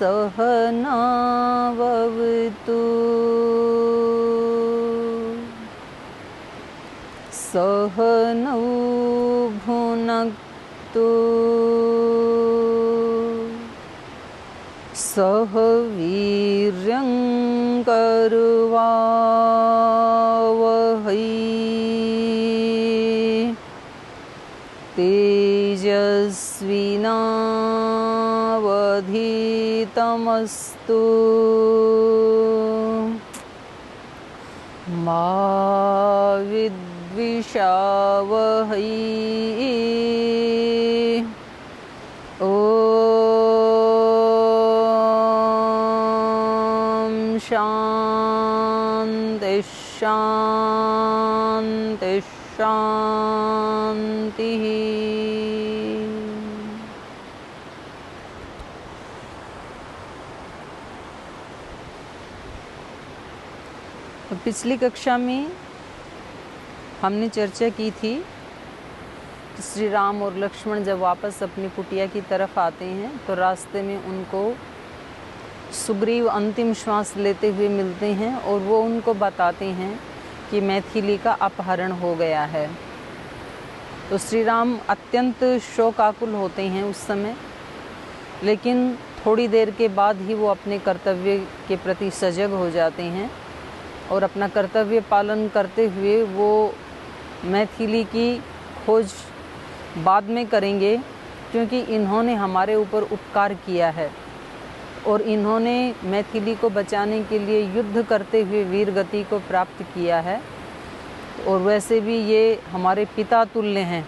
सहनावतु सहनौ भुनक्तु सह वीर्यं करवावहै तेजस्विनावधीतमस्तु मा विद्विषावहै ॐ शान्ति शान्ति शान्तिः। पिछली कक्षा में हमने चर्चा की थी कि श्री राम और लक्ष्मण जब वापस अपनी कुटिया की तरफ आते हैं तो रास्ते में उनको सुग्रीव अंतिम श्वास लेते हुए मिलते हैं और वो उनको बताते हैं कि मैथिली का अपहरण हो गया है। तो श्री राम अत्यंत शोकाकुल होते हैं उस समय, लेकिन थोड़ी देर के बाद ही वो अपने कर्तव्य के प्रति सजग हो जाते हैं और अपना कर्तव्य पालन करते हुए वो मैथिली की खोज बाद में करेंगे, क्योंकि इन्होंने हमारे ऊपर उपकार किया है और इन्होंने मैथिली को बचाने के लिए युद्ध करते हुए वीर गति को प्राप्त किया है और वैसे भी ये हमारे पिता तुल्य हैं,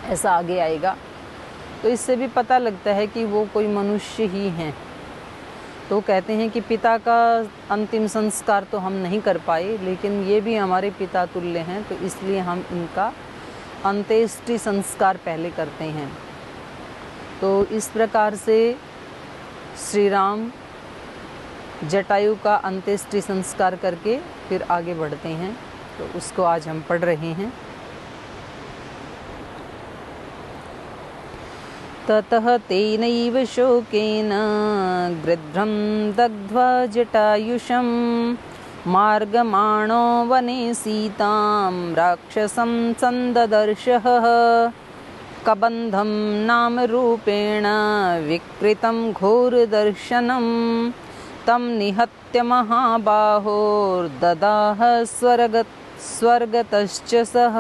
ऐसा आगे आएगा। तो इससे भी पता लगता है कि वो कोई मनुष्य ही हैं। तो कहते हैं कि पिता का अंतिम संस्कार तो हम नहीं कर पाए, लेकिन ये भी हमारे पिता तुल्य हैं, तो इसलिए हम इनका अंत्येष्टि संस्कार पहले करते हैं। तो इस प्रकार से श्री राम जटायु का अंत्येष्टि संस्कार करके फिर आगे बढ़ते हैं। तो उसको आज हम पढ़ रहे हैं। ततः तेनैव शोकेन गृध्रं दग्ध्वा जटायुषं मार्गमाणो वने सीतां राक्षसं सन्ददर्शः कबन्धं नाम रूपेण विकृतं घोरदर्शनं तं निहत्य महाबाहोर्ददाह स्वर्गतश्च सः।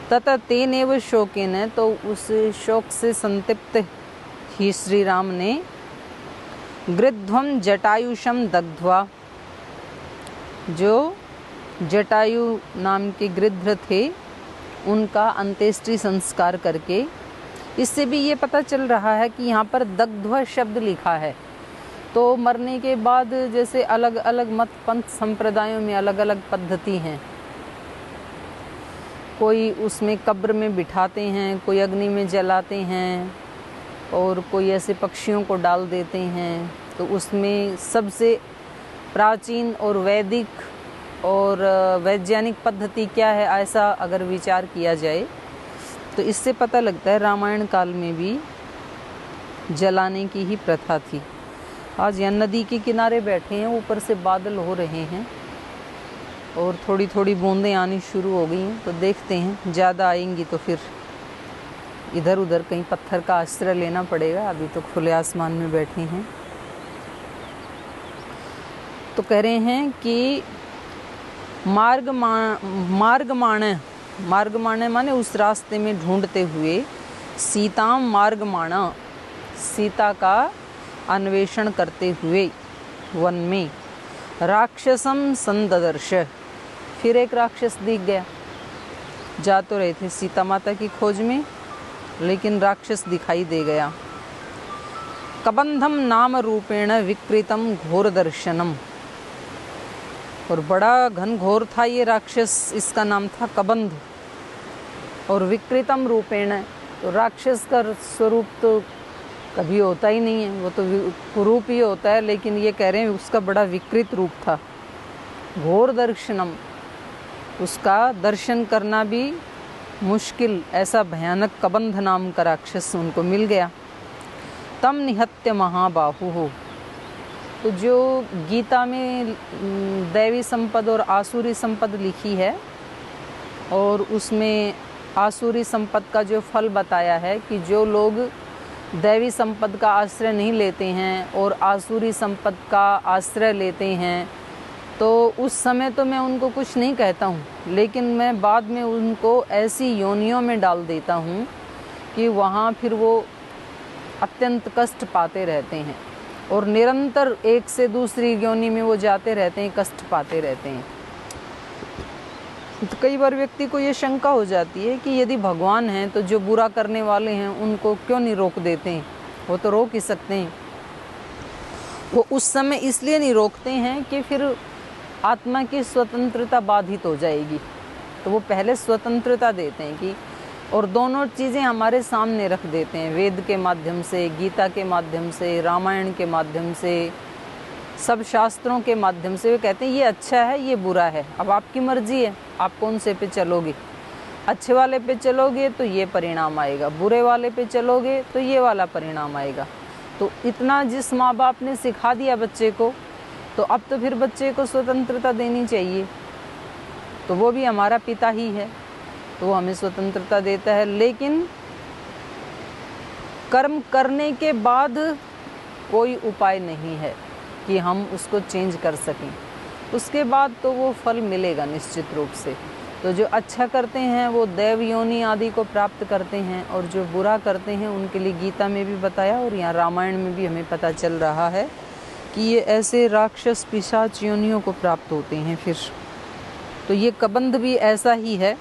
तथा तेनेव शोकेन, तो उस शोक से संतप्त ही श्री राम ने गृध्वं जटायुषम दग्ध्वा, जो जटायु नाम के गृध्र थे उनका अंत्येष्टि संस्कार करके, इससे भी ये पता चल रहा है कि यहाँ पर दग्ध्वा शब्द लिखा है। तो मरने के बाद जैसे अलग अलग मत पंथ संप्रदायों में अलग अलग पद्धति हैं, कोई उसमें कब्र में बिठाते हैं, कोई अग्नि में जलाते हैं और कोई ऐसे पक्षियों को डाल देते हैं। तो उसमें सबसे प्राचीन और वैदिक और वैज्ञानिक पद्धति क्या है, ऐसा अगर विचार किया जाए तो इससे पता लगता है रामायण काल में भी जलाने की ही प्रथा थी। आज यहाँ नदी के किनारे बैठे हैं, ऊपर से बादल हो रहे हैं और थोड़ी थोड़ी बूंदें आनी शुरू हो गई हैं। तो देखते हैं, ज़्यादा आएंगी तो फिर इधर उधर कहीं पत्थर का आश्रय लेना पड़ेगा। अभी तो खुले आसमान में बैठे हैं। तो कह रहे हैं कि मार्ग माने उस रास्ते में ढूंढते हुए, सीताम मार्गमाणा, सीता का अन्वेषण करते हुए वन में, राक्षसम संददर्श, फिर एक राक्षस दिख गया। जा तो रहे थे सीता माता की खोज में, लेकिन राक्षस दिखाई दे गया। कबंधम नाम रूपेण विकृतम घोर दर्शनम, और बड़ा घनघोर था ये राक्षस, इसका नाम था कबंध। और विकृतम रूपेण, तो राक्षस का स्वरूप तो कभी होता ही नहीं है, वो तो कुरूप ही होता है, लेकिन ये कह रहे हैं उसका बड़ा विकृत रूप था। घोर दर्शनम, उसका दर्शन करना भी मुश्किल, ऐसा भयानक कबंध नाम का राक्षस उनको मिल गया। तम निहत्य महाबाहु हो। तो जो गीता में दैवी संपद और आसुरी संपद लिखी है, और उसमें आसुरी संपद का जो फल बताया है कि जो लोग दैवी संपद का आश्रय नहीं लेते हैं और आसुरी संपद का आश्रय लेते हैं, तो उस समय तो मैं उनको कुछ नहीं कहता हूँ, लेकिन मैं बाद में उनको ऐसी योनियों में डाल देता हूँ कि वहाँ फिर वो अत्यंत कष्ट पाते रहते हैं और निरंतर एक से दूसरी योनि में वो जाते रहते हैं, कष्ट पाते रहते हैं। तो कई बार व्यक्ति को ये शंका हो जाती है कि यदि भगवान हैं तो जो बुरा करने वाले हैं उनको क्यों नहीं रोक देते हैं? वो तो रोक ही सकते हैं। वो उस समय इसलिए नहीं रोकते हैं कि फिर आत्मा की स्वतंत्रता बाधित हो जाएगी, तो वो पहले स्वतंत्रता देते हैं कि, और दोनों चीज़ें हमारे सामने रख देते हैं, वेद के माध्यम से, गीता के माध्यम से, रामायण के माध्यम से, सब शास्त्रों के माध्यम से। वे कहते हैं ये अच्छा है, ये बुरा है, अब आपकी मर्जी है, आप कौन से पे चलोगे। अच्छे वाले पे चलोगे तो ये परिणाम आएगा, बुरे वाले पे चलोगे तो ये वाला परिणाम आएगा। तो इतना जिस माँ बाप ने सिखा दिया बच्चे को, तो अब तो फिर बच्चे को स्वतंत्रता देनी चाहिए। तो वो भी हमारा पिता ही है, तो वो हमें स्वतंत्रता देता है, लेकिन कर्म करने के बाद कोई उपाय नहीं है कि हम उसको चेंज कर सकें। उसके बाद तो वो फल मिलेगा निश्चित रूप से। तो जो अच्छा करते हैं वो दैव योनि आदि को प्राप्त करते हैं, और जो बुरा करते हैं उनके लिए गीता में भी बताया और यहाँ रामायण में भी हमें पता चल रहा है कि ये ऐसे राक्षस पिशाच योनियों को प्राप्त होते हैं। फिर तो ये कबंध भी ऐसा ही है,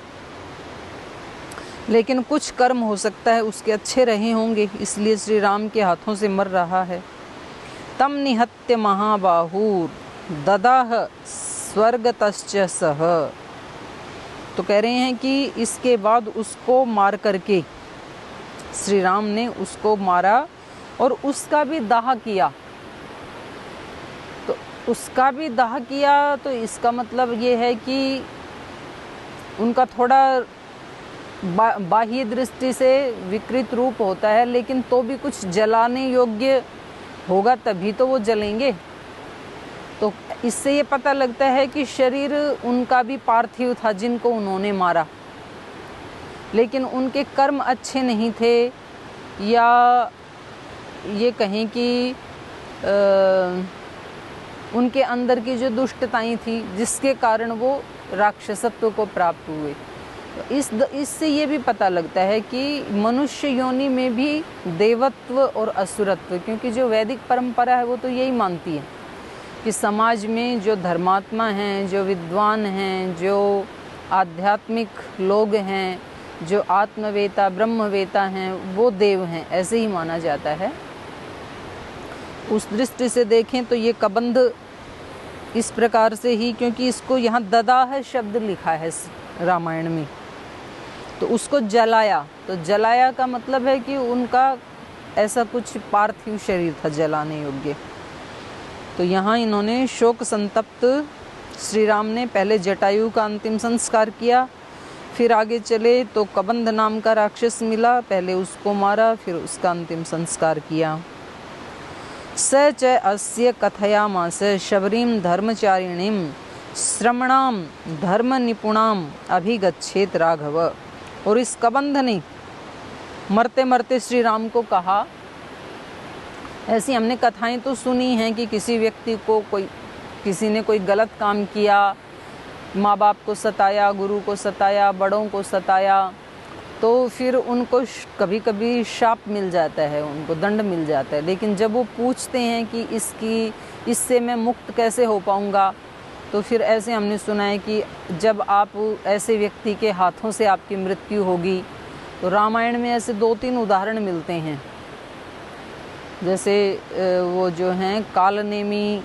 लेकिन कुछ कर्म हो सकता है उसके अच्छे रहे होंगे, इसलिए श्री राम के हाथों से मर रहा है। तम निहत्य महाबाहुर ददाह स्वर्गतश्च सह। तो कह रहे हैं कि इसके बाद उसको मार करके श्री राम ने उसको मारा और उसका भी दाह किया। तो उसका भी दाह किया तो इसका मतलब ये है कि उनका थोड़ा बाह्य दृष्टि से विकृत रूप होता है, लेकिन तो भी कुछ जलाने योग्य होगा तभी तो वो जलेंगे। तो इससे ये पता लगता है कि शरीर उनका भी पार्थिव था जिनको उन्होंने मारा, लेकिन उनके कर्म अच्छे नहीं थे, या ये कहें कि उनके अंदर की जो दुष्टताएं थी जिसके कारण वो राक्षसत्व को प्राप्त हुए। इससे ये भी पता लगता है कि मनुष्य योनि में भी देवत्व और असुरत्व, क्योंकि जो वैदिक परंपरा है वो तो यही मानती है कि समाज में जो धर्मात्मा हैं, जो विद्वान हैं, जो आध्यात्मिक लोग हैं, जो आत्मवेता ब्रह्मवेता हैं, वो देव हैं, ऐसे ही माना जाता है। उस दृष्टि से देखें तो ये कबंध इस प्रकार से ही, क्योंकि इसको यहाँ ददाह शब्द लिखा है रामायण में, तो उसको जलाया। तो जलाया का मतलब है कि उनका ऐसा कुछ पार्थिव शरीर था जलाने योग्य। तो यहाँ इन्होंने शोक संतप्त श्री राम ने पहले जटायु का अंतिम संस्कार किया, फिर आगे चले तो कबंध नाम का राक्षस मिला, पहले उसको मारा, फिर उसका अंतिम संस्कार किया। स च अस्य कथयामास शबरीं धर्मचारिणीं श्रमणाम धर्म निपुणाम अभिगच्छेत राघव। और इस कबंध ने मरते मरते श्री राम को कहा, ऐसी हमने कथाएं तो सुनी हैं कि किसी व्यक्ति को किसी ने कोई गलत काम किया, माँ बाप को सताया, गुरु को सताया, बड़ों को सताया, तो फिर उनको कभी कभी शाप मिल जाता है, उनको दंड मिल जाता है। लेकिन जब वो पूछते हैं कि इससे मैं मुक्त कैसे हो पाऊँगा, तो फिर ऐसे हमने सुना है कि जब आप ऐसे व्यक्ति के हाथों से आपकी मृत्यु होगी, तो रामायण में ऐसे 2-3 उदाहरण मिलते हैं। जैसे वो जो हैं कालनेमी,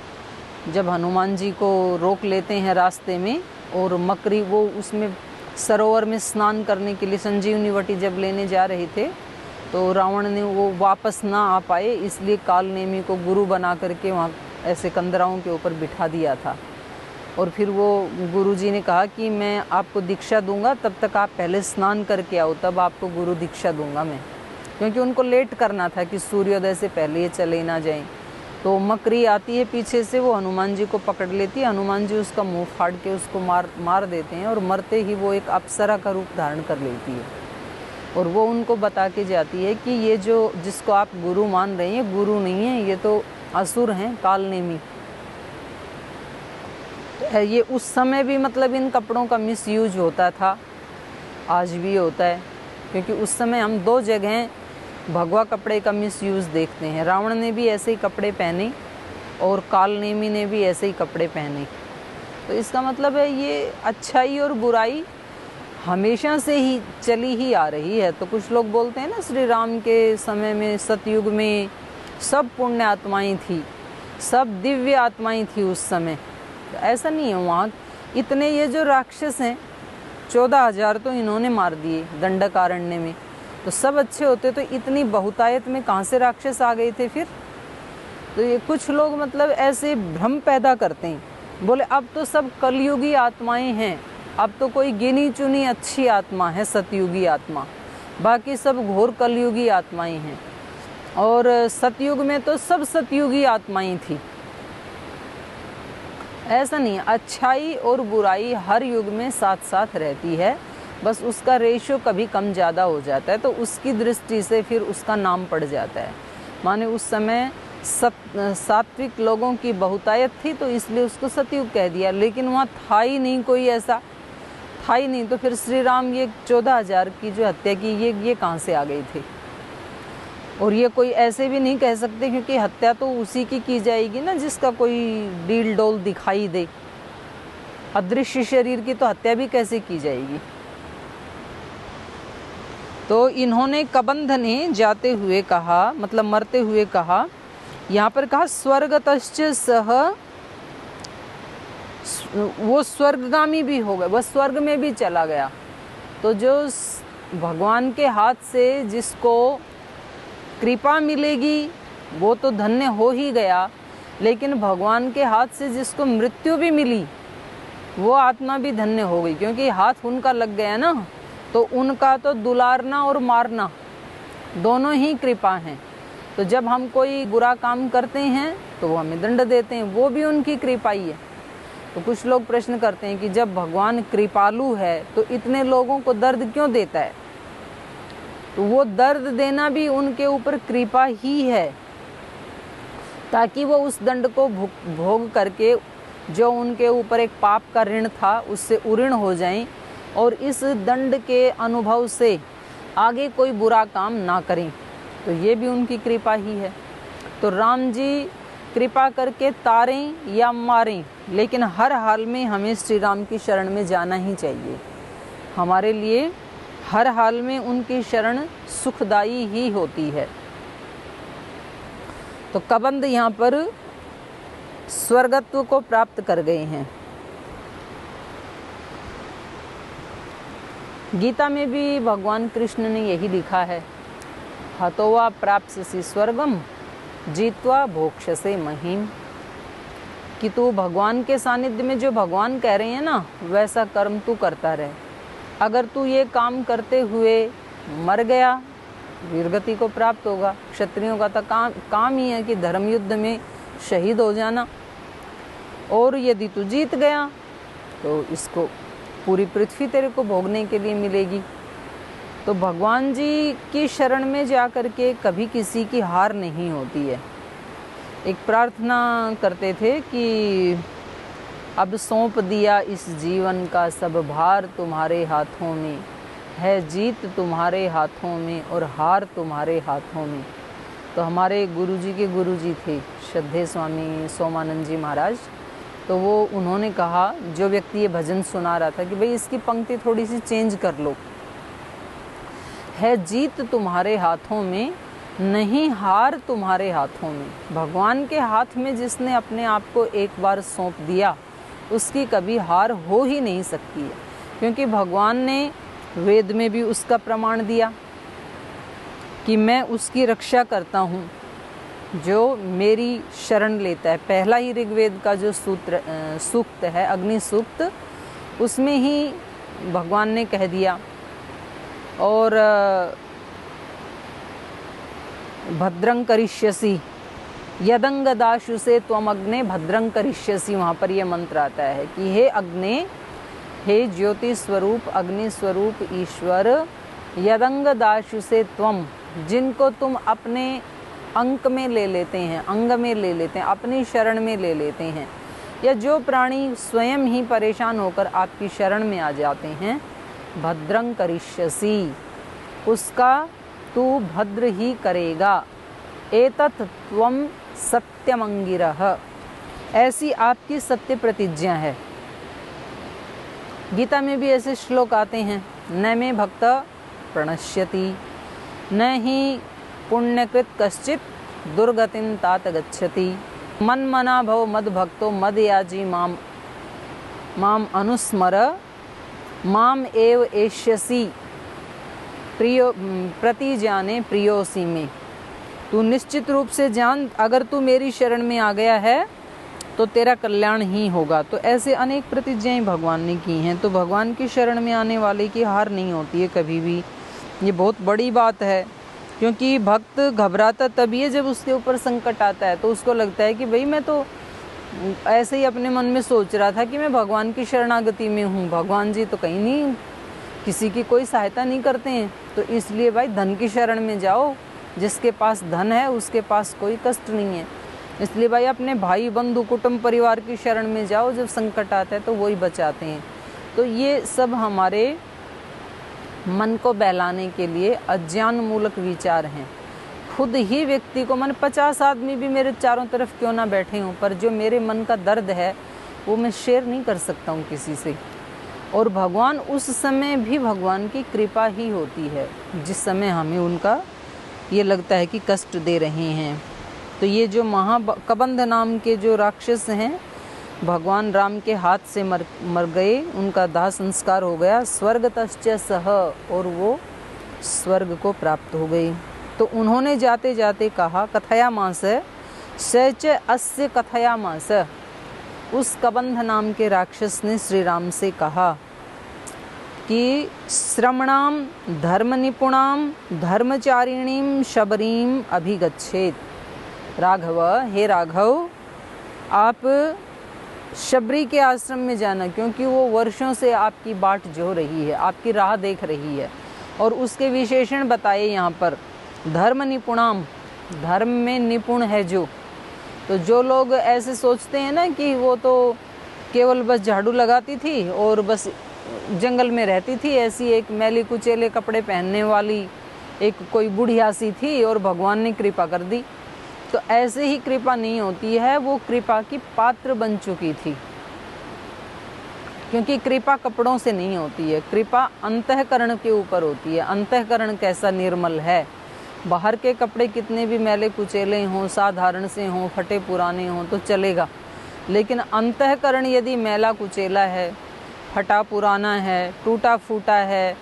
जब हनुमान जी को रोक लेते हैं रास्ते में, और मकरी वो उसमें सरोवर में स्नान करने के लिए संजीवनी वटी जब लेने जा रहे थे, तो रावण ने वो वापस ना आ पाए, इसलिए कालनेमी को गुरु बना करके वहाँ ऐसे कंदराओं के ऊपर बिठा दिया था। और फिर वो गुरुजी ने कहा कि मैं आपको दीक्षा दूंगा, तब तक आप पहले स्नान करके आओ, तब आपको गुरु दीक्षा दूंगा मैं। क्योंकि उनको लेट करना था कि सूर्योदय से पहले ये चले ना जाएं। तो मकड़ी आती है पीछे से, वो हनुमान जी को पकड़ लेती है। हनुमान जी उसका मुंह फाड़ के उसको मार देते हैं, और मरते ही वो एक अप्सरा का रूप धारण कर लेती है। और वो उनको बता के जाती है कि ये जो जिसको आप गुरु मान रहे हैं, ये गुरु नहीं है, ये तो असुर हैं, कालनेमी। ये उस समय भी मतलब इन कपड़ों का मिसयूज होता था, आज भी होता है, क्योंकि उस समय हम 2 जगह भगवा कपड़े का मिसयूज देखते हैं। रावण ने भी ऐसे ही कपड़े पहने और कालनेमी ने भी ऐसे ही कपड़े पहने। तो इसका मतलब है ये अच्छाई और बुराई हमेशा से ही चली ही आ रही है। तो कुछ लोग बोलते हैं ना, श्री राम के समय में, सतयुग में सब पुण्य आत्माएं थी, सब दिव्य आत्माएं थी उस समय। तो ऐसा नहीं है। वहाँ इतने ये जो राक्षस हैं 14,000 तो इन्होंने मार दिए दंडकारण्य में। तो सब अच्छे होते तो इतनी बहुतायत में कहाँ से राक्षस आ गए थे फिर? तो ये कुछ लोग मतलब ऐसे भ्रम पैदा करते हैं, बोले अब तो सब कलयुगी आत्माएं हैं, अब तो कोई गिनी चुनी अच्छी आत्मा है सतयुगी आत्मा, बाकी सब घोर कलयुगी आत्माएं हैं। और सतयुग में तो सब सतयुगी आत्माएं थी। ऐसा नहीं, अच्छाई और बुराई हर युग में साथ साथ रहती है, बस उसका रेशियो कभी कम ज़्यादा हो जाता है, तो उसकी दृष्टि से फिर उसका नाम पड़ जाता है। माने उस समय सात्विक लोगों की बहुतायत थी तो इसलिए उसको सतयुग कह दिया, लेकिन वहाँ था ही नहीं कोई ऐसा, था ही नहीं। तो फिर श्री राम ये 14,000 की जो हत्या की, ये कहाँ से आ गई थी? और ये कोई ऐसे भी नहीं कह सकते, क्योंकि हत्या तो उसी की जाएगी ना जिसका कोई डील डोल दिखाई दे। अदृश्य शरीर की तो हत्या भी कैसे की जाएगी? तो इन्होंने कबंध ने जाते हुए कहा, मतलब मरते हुए कहा, यहाँ पर कहा स्वर्गतश्च सह, वो स्वर्गगामी भी हो गया, वह स्वर्ग में भी चला गया। तो जो भगवान के हाथ से जिसको कृपा मिलेगी वो तो धन्य हो ही गया, लेकिन भगवान के हाथ से जिसको मृत्यु भी मिली वो आत्मा भी धन्य हो गई, क्योंकि हाथ उनका लग गया ना। तो उनका तो दुलारना और मारना दोनों ही कृपा हैं। तो जब हम कोई बुरा काम करते हैं तो वो हमें दंड देते हैं, वो भी उनकी कृपा ही है। तो कुछ लोग प्रश्न करते हैं कि जब भगवान कृपालु है तो इतने लोगों को दर्द क्यों देता है? तो वो दर्द देना भी उनके ऊपर कृपा ही है, ताकि वो उस दंड को भोग करके जो उनके ऊपर एक पाप का ऋण था उससे उऋण हो जाएं, और इस दंड के अनुभव से आगे कोई बुरा काम ना करें। तो ये भी उनकी कृपा ही है। तो राम जी कृपा करके तारें या मारें, लेकिन हर हाल में हमें श्री राम की शरण में जाना ही चाहिए। हमारे लिए हर हाल में उनकी शरण सुखदायी ही होती है। तो कबंध यहाँ पर स्वर्गत्व को प्राप्त कर गए हैं। गीता में भी भगवान कृष्ण ने यही लिखा है, हतोवा प्राप्स्यसि स्वर्गम जीत्वा भोक्ष्यसे महीम, कि तू भगवान के सानिध्य में जो भगवान कह रहे हैं ना वैसा कर्म तू करता रहे। अगर तू ये काम करते हुए मर गया, वीरगति को प्राप्त होगा। क्षत्रियों का तो काम ही है कि धर्म युद्ध में शहीद हो जाना, और यदि तू जीत गया तो इसको पूरी पृथ्वी तेरे को भोगने के लिए मिलेगी। तो भगवान जी की शरण में जा कर के कभी किसी की हार नहीं होती है। एक प्रार्थना करते थे कि अब सौंप दिया इस जीवन का सब भार तुम्हारे हाथों में, है जीत तुम्हारे हाथों में और हार तुम्हारे हाथों में। तो हमारे गुरुजी के गुरुजी थे श्रद्धेय स्वामी सोमानंद जी महाराज। तो वो उन्होंने कहा, जो व्यक्ति ये भजन सुना रहा था, कि भाई इसकी पंक्ति थोड़ी सी चेंज कर लो, है जीत तुम्हारे हाथों में नहीं हार तुम्हारे हाथों में। भगवान के हाथ में जिसने अपने आप को एक बार सौंप दिया उसकी कभी हार हो ही नहीं सकती है, क्योंकि भगवान ने वेद में भी उसका प्रमाण दिया कि मैं उसकी रक्षा करता हूँ जो मेरी शरण लेता है। पहला ही ऋग्वेद का जो सूक्त है, अग्नि सूक्त, उसमें ही भगवान ने कह दिया। और भद्रं करिष्यसि, यदंगदाशु से त्वम अग्ने भद्रं करिष्यसि। वहाँ पर यह मंत्र आता है कि हे अग्नि, हे ज्योति स्वरूप अग्नि स्वरूप ईश्वर, यदंगदाशु से त्वम, जिनको तुम अपने अंक में ले लेते हैं, अंग में ले लेते हैं, अपनी शरण में ले लेते हैं, या जो प्राणी स्वयं ही परेशान होकर आपकी शरण में आ जाते हैं, भद्रं करिष्यसि, उसका तू भद्र ही करेगा। एतत् त्वं सत्यमंगिरः, ऐसी आपकी सत्य प्रतिज्ञा है। गीता में भी ऐसे श्लोक आते हैं, न मे भक्त प्रणश्यति, न ही पुण्यकृत कश्चित दुर्गतिं तात गच्छति, मन मना भव मद भक्तो मद याजी माम अनुस्मर, माम एव एष्यसि प्रियो प्रतिजाने प्रियोसी में। तू निश्चित रूप से जान, अगर तू मेरी शरण में आ गया है तो तेरा कल्याण ही होगा। तो ऐसे अनेक प्रतिज्ञाएं भगवान ने की हैं। तो भगवान की शरण में आने वाले की हार नहीं होती है कभी भी। ये बहुत बड़ी बात है, क्योंकि भक्त घबराता तभी है जब उसके ऊपर संकट आता है। तो उसको लगता है कि भाई मैं तो ऐसे ही अपने मन में सोच रहा था कि मैं भगवान की शरणागति में हूँ, भगवान जी तो कहीं नहीं, किसी की कोई सहायता नहीं करते हैं। तो इसलिए भाई धन की शरण में जाओ, जिसके पास धन है उसके पास कोई कष्ट नहीं है। इसलिए भाई अपने भाई बंधु कुटुंब परिवार की शरण में जाओ, जब संकट आता है तो वही बचाते हैं। तो ये सब हमारे मन को बहलाने के लिए अज्ञान मूलक विचार हैं। खुद ही व्यक्ति को, मन 50 आदमी भी मेरे चारों तरफ क्यों ना बैठे हों, पर जो मेरे मन का दर्द है वो मैं शेयर नहीं कर सकता हूँ किसी से। और भगवान उस समय भी भगवान की कृपा ही होती है जिस समय हमें उनका ये लगता है कि कष्ट दे रहे हैं। तो ये जो महाकबंध नाम के जो राक्षस हैं, भगवान राम के हाथ से मर गए, उनका दाह संस्कार हो गया, स्वर्गतश्च सह, और वो स्वर्ग को प्राप्त हो गई। तो उन्होंने जाते जाते कहा, कथयामास सच अस्य कथयामास, उस कबंध नाम के राक्षस ने श्री राम से कहा कि श्रमणाम धर्म निपुणाम धर्मचारिणीम शबरीम अभिगच्छेत। राघव, हे राघव, आप शबरी के आश्रम में जाना, क्योंकि वो वर्षों से आपकी बाट जो रही है, आपकी राह देख रही है। और उसके विशेषण बताए यहाँ पर, धर्म निपुणाम, धर्म में निपुण है जो। तो जो लोग ऐसे सोचते हैं ना कि वो तो केवल बस झाड़ू लगाती थी और बस जंगल में रहती थी, ऐसी एक मैली कुचेले कपड़े पहनने वाली एक कोई बुढ़िया सी थी और भगवान ने कृपा कर दी, तो ऐसे ही कृपा नहीं होती है। वो कृपा की पात्र बन चुकी थी, क्योंकि कृपा कपड़ों से नहीं होती है, कृपा अंतःकरण के ऊपर होती है। अंतःकरण कैसा निर्मल है, बाहर के कपड़े कितने भी मैले कुचेले हों, साधारण से हों, फटे पुराने हों तो चलेगा, लेकिन अंतःकरण यदि मैला कुचेला है, फटा पुराना है, टूटा फूटा है,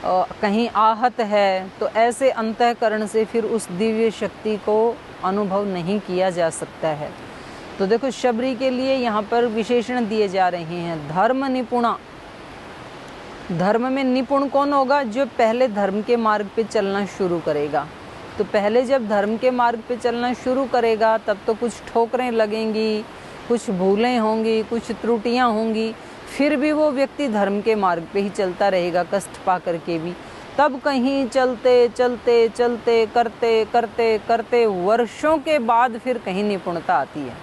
कहीं आहत है, तो ऐसे अंतःकरण से फिर उस दिव्य शक्ति को अनुभव नहीं किया जा सकता है। तो देखो, शबरी के लिए यहाँ पर विशेषण दिए जा रहे हैं, धर्म निपुणा। धर्म में निपुण कौन होगा? जो पहले धर्म के मार्ग पे चलना शुरू करेगा। तो पहले जब धर्म के मार्ग पे चलना शुरू करेगा तब तो कुछ ठोकरें लगेंगी, कुछ भूलें होंगी, कुछ त्रुटियां होंगी, फिर भी वो व्यक्ति धर्म के मार्ग पे ही चलता रहेगा, कष्ट पा करके भी। तब कहीं चलते चलते चलते करते करते करते वर्षों के बाद फिर कहीं निपुणता आती है।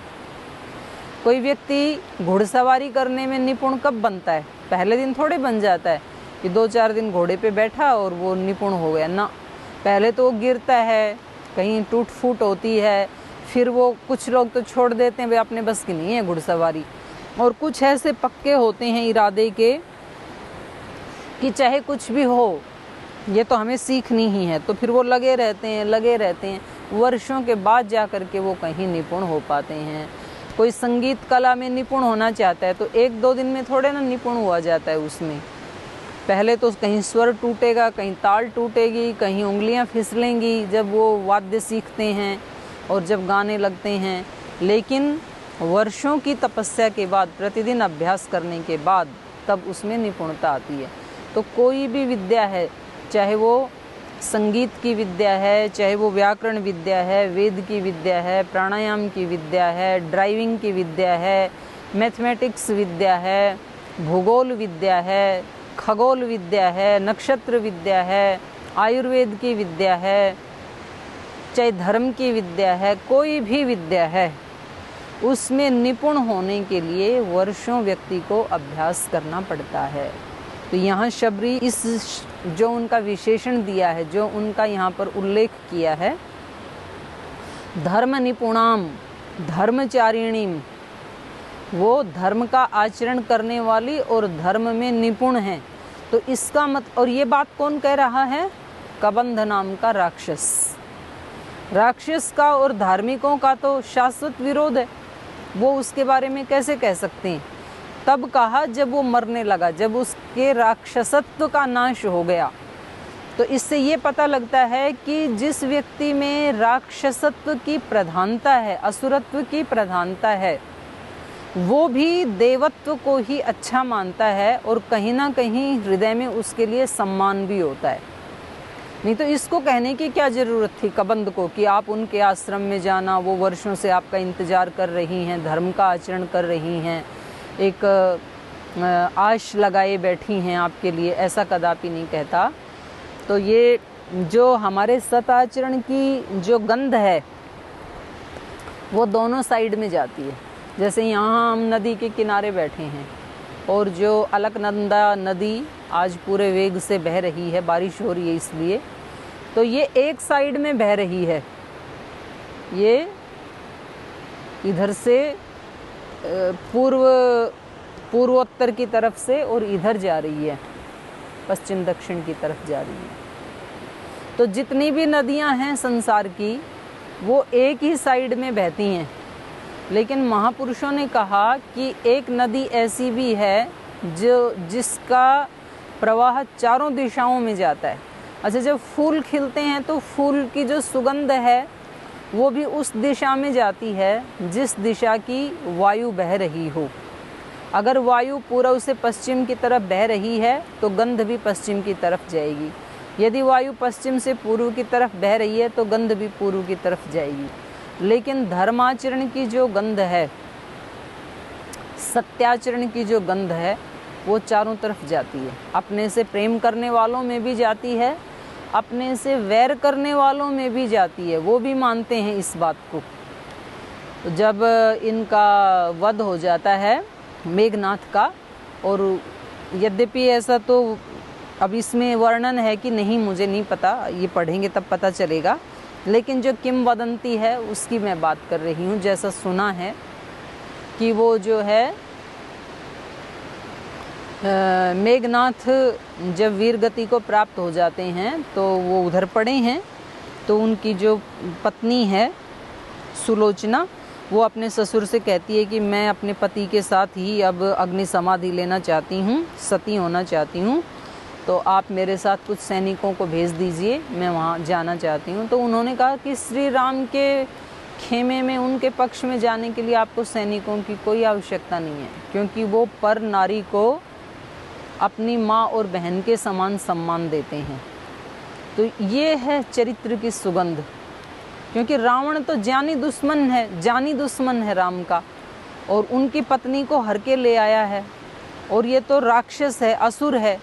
कोई व्यक्ति घुड़सवारी करने में निपुण कब बनता है? पहले दिन थोड़े बन जाता है कि 2-4 दिन घोड़े पे बैठा और वो निपुण हो गया ना। पहले तो वो गिरता है, कहीं टूट फूट होती है, फिर वो कुछ लोग तो छोड़ देते हैं, वे अपने बस की नहीं है घुड़सवारी। और कुछ ऐसे पक्के होते हैं इरादे के कि चाहे कुछ भी हो, ये तो हमें सीखनी ही है, तो फिर वो लगे रहते हैं, वर्षों के बाद जा कर के वो कहीं निपुण हो पाते हैं। कोई संगीत कला में निपुण होना चाहता है तो 1-2 दिन में थोड़े ना निपुण हुआ जाता है उसमें। पहले तो कहीं स्वर टूटेगा, कहीं ताल टूटेगी, कहीं उंगलियां फिसलेंगी जब वो वाद्य सीखते हैं और जब गाने लगते हैं। लेकिन वर्षों की तपस्या के बाद, प्रतिदिन अभ्यास करने के बाद, तब उसमें निपुणता आती है। तो कोई भी विद्या है, चाहे वो संगीत की विद्या है, चाहे वो व्याकरण विद्या है, वेद की विद्या है, प्राणायाम की विद्या है, ड्राइविंग की विद्या है, मैथमेटिक्स विद्या है, भूगोल विद्या है, खगोल विद्या है, नक्षत्र विद्या है, आयुर्वेद की विद्या है, चाहे धर्म की विद्या है, कोई भी विद्या है, उसमें निपुण होने के लिए वर्षों व्यक्ति को अभ्यास करना पड़ता है। तो यहाँ शबरी इस जो उनका विशेषण दिया है, जो उनका यहाँ पर उल्लेख किया है, धर्म निपुणाम धर्मचारिणीम, वो धर्म का आचरण करने वाली और धर्म में निपुण है। तो इसका और ये बात कौन कह रहा है? कबंध नाम का राक्षस। राक्षस का और धार्मिकों का तो शाश्वत विरोध है, वो उसके बारे में कैसे कह सकते हैं? तब कहा जब वो मरने लगा, जब उसके राक्षसत्व का नाश हो गया। तो इससे ये पता लगता है कि जिस व्यक्ति में राक्षसत्व की प्रधानता है, असुरत्व की प्रधानता है, वो भी देवत्व को ही अच्छा मानता है और कहीं ना कहीं हृदय में उसके लिए सम्मान भी होता है। नहीं तो इसको कहने की क्या ज़रूरत थी कबंध को कि आप उनके आश्रम में जाना, वो वर्षों से आपका इंतज़ार कर रही हैं, धर्म का आचरण कर रही हैं, एक आश लगाए बैठी हैं आपके लिए, ऐसा कदापि नहीं कहता। तो ये जो हमारे सत आचरण की जो गंध है वो दोनों साइड में जाती है। जैसे यहाँ हम नदी के किनारे बैठे हैं और जो अलकनंदा नदी आज पूरे वेग से बह रही है, बारिश हो रही है इसलिए, तो ये एक साइड में बह रही है, ये इधर से पूर्वोत्तर की तरफ से और इधर जा रही है, पश्चिम दक्षिण की तरफ जा रही है। तो जितनी भी नदियां हैं संसार की, वो एक ही साइड में बहती हैं। लेकिन महापुरुषों ने कहा कि एक नदी ऐसी भी है जिसका प्रवाह चारों दिशाओं में जाता है। अच्छा, जब फूल खिलते हैं तो फूल की जो सुगंध है वो भी उस दिशा में जाती है जिस दिशा की वायु बह रही हो। अगर वायु पूर्व से पश्चिम की तरफ बह रही है तो गंध भी पश्चिम की तरफ जाएगी। यदि वायु पश्चिम से पूर्व की तरफ बह रही है तो गंध भी पूर्व की तरफ जाएगी। लेकिन धर्माचरण की जो गंध है, सत्याचरण की जो गंध है, वो चारों तरफ जाती है। अपने से प्रेम करने वालों में भी जाती है, अपने से वैर करने वालों में भी जाती है, वो भी मानते हैं इस बात को। तो जब इनका वध हो जाता है मेघनाथ का, और यद्यपि ऐसा तो अब इसमें वर्णन है कि नहीं, मुझे नहीं पता, ये पढ़ेंगे तब पता चलेगा, लेकिन जो किंवदंती है उसकी मैं बात कर रही हूँ। जैसा सुना है कि वो जो है मेघनाथ जब वीर गति को प्राप्त हो जाते हैं तो वो उधर पड़े हैं, तो उनकी जो पत्नी है सुलोचना, वो अपने ससुर से कहती है कि मैं अपने पति के साथ ही अब अग्नि समाधि लेना चाहती हूँ, सती होना चाहती हूँ, तो आप मेरे साथ कुछ सैनिकों को भेज दीजिए, मैं वहाँ जाना चाहती हूँ। तो उन्होंने कहा कि श्री राम के खेमे में, उनके पक्ष में जाने के लिए आपको सैनिकों की कोई आवश्यकता नहीं है, क्योंकि वो पर नारी को अपनी माँ और बहन के समान सम्मान देते हैं। तो ये है चरित्र की सुगंध, क्योंकि रावण तो जानी दुश्मन है राम का, और उनकी पत्नी को हर के ले आया है, और ये तो राक्षस है, असुर है,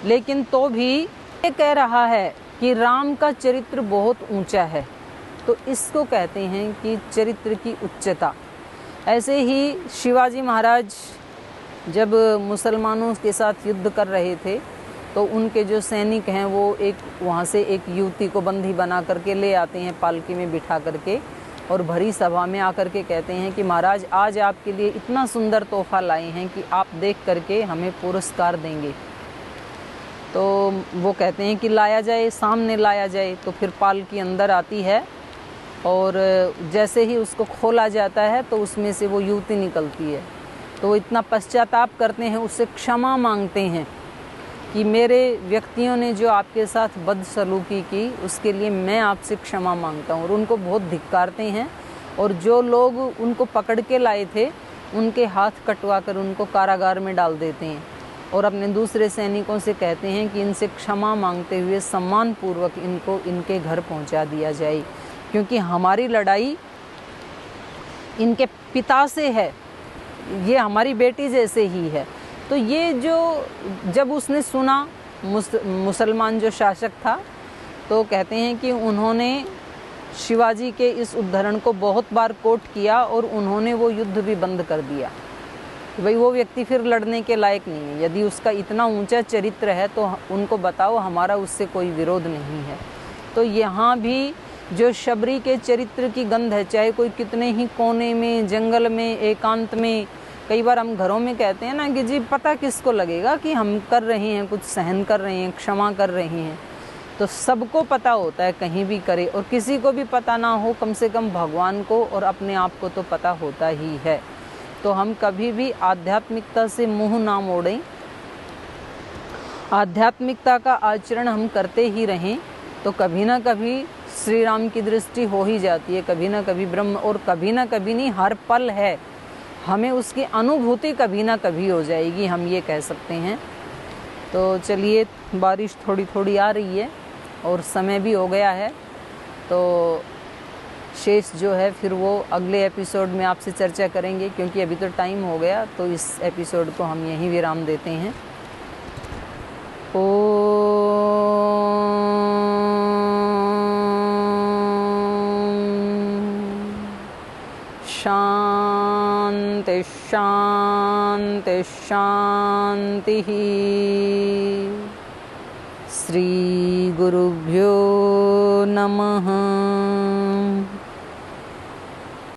लेकिन तो भी ये कह रहा है कि राम का चरित्र बहुत ऊंचा है। तो इसको कहते हैं कि चरित्र की उच्चता। ऐसे ही शिवाजी महाराज जब मुसलमानों के साथ युद्ध कर रहे थे तो उनके जो सैनिक हैं वो वहाँ से एक युवती को बंदी बना करके ले आते हैं, पालकी में बिठा करके, और भरी सभा में आकर के कहते हैं कि महाराज आज आपके लिए इतना सुंदर तोहफा लाए हैं कि आप देख करके हमें पुरस्कार देंगे। तो वो कहते हैं कि लाया जाए, सामने लाया जाए। तो फिर पालकी अंदर आती है और जैसे ही उसको खोला जाता है तो उसमें से वो युवती निकलती है। तो वो इतना पश्चाताप करते हैं, उससे क्षमा मांगते हैं कि मेरे व्यक्तियों ने जो आपके साथ बदसलूकी की उसके लिए मैं आपसे क्षमा मांगता हूँ। और उनको बहुत धिक्कारते हैं, और जो लोग उनको पकड़ के लाए थे उनके हाथ कटवा कर उनको कारागार में डाल देते हैं। और अपने दूसरे सैनिकों से कहते हैं कि इनसे क्षमा मांगते हुए सम्मानपूर्वक इनको इनके घर पहुंचा दिया जाए, क्योंकि हमारी लड़ाई इनके पिता से है, ये हमारी बेटी जैसे ही है। तो ये जो जब उसने सुना, मुसलमान जो शासक था, तो कहते हैं कि उन्होंने शिवाजी के इस उद्धरण को बहुत बार कोट किया और उन्होंने वो युद्ध भी बंद कर दिया। भाई वो व्यक्ति फिर लड़ने के लायक नहीं है, यदि उसका इतना ऊंचा चरित्र है तो उनको बताओ, हमारा उससे कोई विरोध नहीं है। तो यहाँ भी जो शबरी के चरित्र की गंध है, चाहे कोई कितने ही कोने में, जंगल में, एकांत में, कई बार हम घरों में कहते हैं ना कि जी पता किसको लगेगा कि हम कर रहे हैं, कुछ सहन कर रहे हैं, क्षमा कर रहे हैं। तो सबको पता होता है कहीं भी करे, और किसी को भी पता ना हो, कम से कम भगवान को और अपने आप को तो पता होता ही है। तो हम कभी भी आध्यात्मिकता से मुंह ना मोड़ें, आध्यात्मिकता का आचरण हम करते ही रहें, तो कभी ना कभी श्री राम की दृष्टि हो ही जाती है, कभी ना कभी ब्रह्म, और कभी ना कभी नहीं, हर पल है, हमें उसकी अनुभूति कभी ना कभी हो जाएगी, हम ये कह सकते हैं। तो चलिए, बारिश थोड़ी थोड़ी आ रही है और समय भी हो गया है, तो शेष जो है फिर वो अगले एपिसोड में आपसे चर्चा करेंगे, क्योंकि अभी तो टाइम हो गया। तो इस एपिसोड को हम यहीं विराम देते हैं। शांति शांति शांति। श्री गुरुभ्यो नमः।